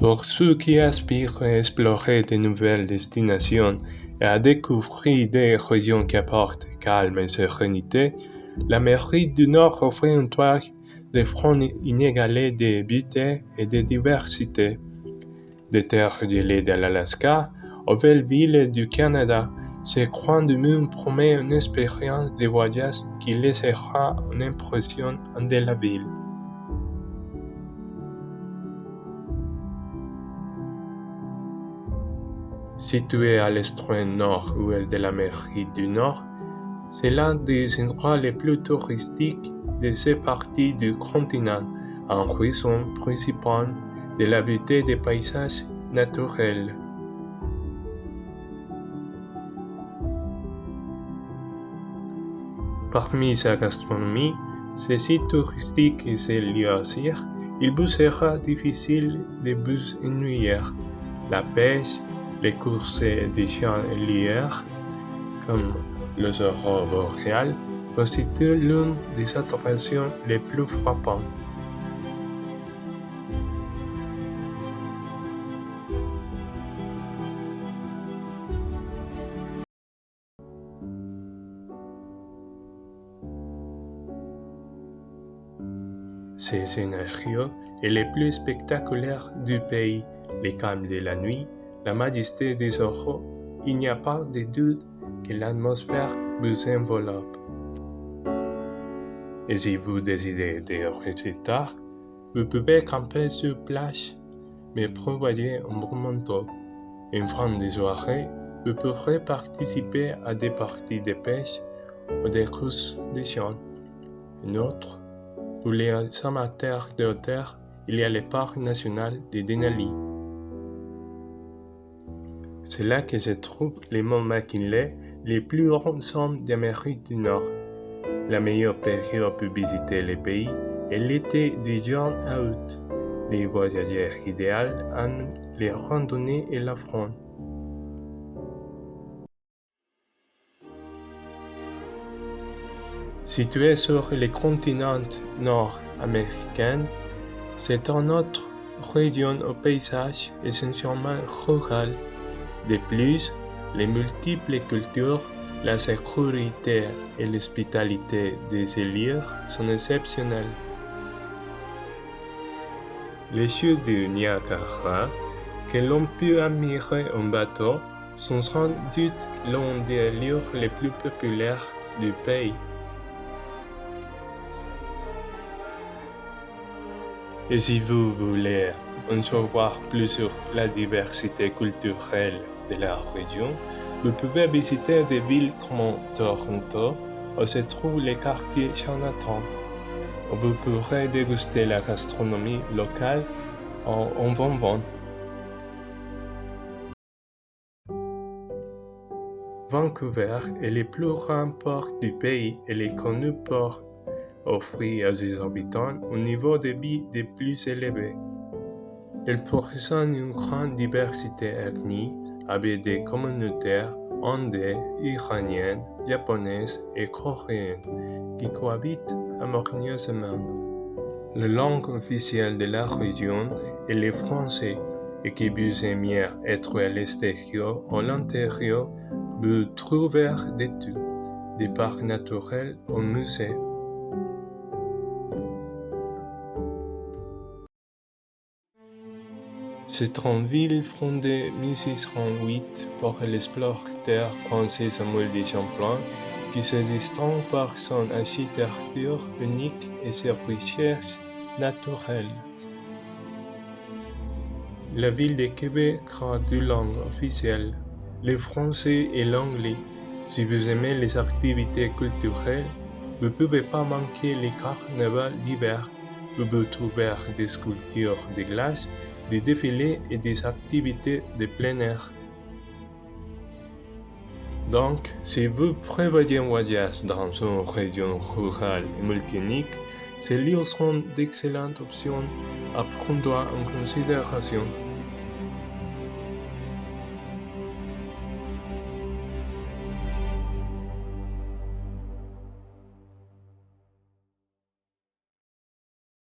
Pour ceux qui aspirent à explorer de nouvelles destinations et à découvrir des régions qui apportent calme et sérénité, l'Amérique du Nord offre un toit de front inégalé de beauté et de diversité. Des terres gelées de l'Alaska aux belles villes du Canada, ce coin du monde promet une expérience de voyage qui laissera une impression indélébile. Situé à l'extrême nord-ouest de l'Amérique du Nord, c'est l'un des endroits les plus touristiques de cette partie du continent, en raison principalement de la beauté des paysages naturels. Parmi sa gastronomie, ses sites touristiques et ses loisirs, il vous sera difficile de vous ennuyer. La pêche, les courses de chandeliers, comme les aurores boréales, constituent l'une des attractions les plus frappantes. Ce scénario est le plus spectaculaire du pays, le calme de la nuit, la majesté des aurores. Il n'y a pas de doute que l'atmosphère vous enveloppe. Et si vous décidez de rester tard, vous pouvez camper sur plage, mais prévoyez un bon manteau. En fin de soirée, vous pourrez participer à des parties de pêche ou des courses de chant. En outre, pour les amateurs de hauteur, il y a le parc national de Denali. C'est là que se trouve le mont McKinley, le plus haut sommet d'Amérique du Nord. La meilleure période pour visiter le pays est l'été de juin à août. Les voyageurs idéaux aiment les randonnées et la faune. Situé sur le continent nord-américain, c'est une autre région au paysage essentiellement rural. De plus, les multiples cultures, la sécurité et l'hospitalité des îles sont exceptionnelles. Les chutes du Niagara, que l'on peut admirer en bateau, sont sans doute l'un des lieux les plus populaires du pays. Et si vous voulez en savoir plus sur la diversité culturelle de la région, vous pouvez visiter des villes comme Toronto, où se trouve le quartier Chinatown, où vous pourrez déguster la gastronomie locale en bonbons. Vancouver est le plus grand port du pays et est connu pour offrir à ses habitants un niveau de vie de plus élevé. Elle présente une grande diversité ethnique avec des communautés indées, iraniennes, japonaises et coréennes qui cohabitent harmonieusement. La langue officielle de la région est le français et que vous aimiez être à l'extérieur ou à l'intérieur, vous trouverez de tout, des parcs naturels au musée. C'est une ville fondée en 1608 par l'explorateur français Samuel de Champlain qui se distingue par son architecture unique et ses richesses naturelles. La ville de Québec a deux langues officielles, le français et l'anglais. Si vous aimez les activités culturelles, vous ne pouvez pas manquer les carnavals d'hiver. Vous pouvez trouver des sculptures de glace, des défilés et des activités de plein air. Donc, si vous prévoyez un voyage dans une région rurale et multiethnique, ces lieux sont d'excellentes options à prendre en considération.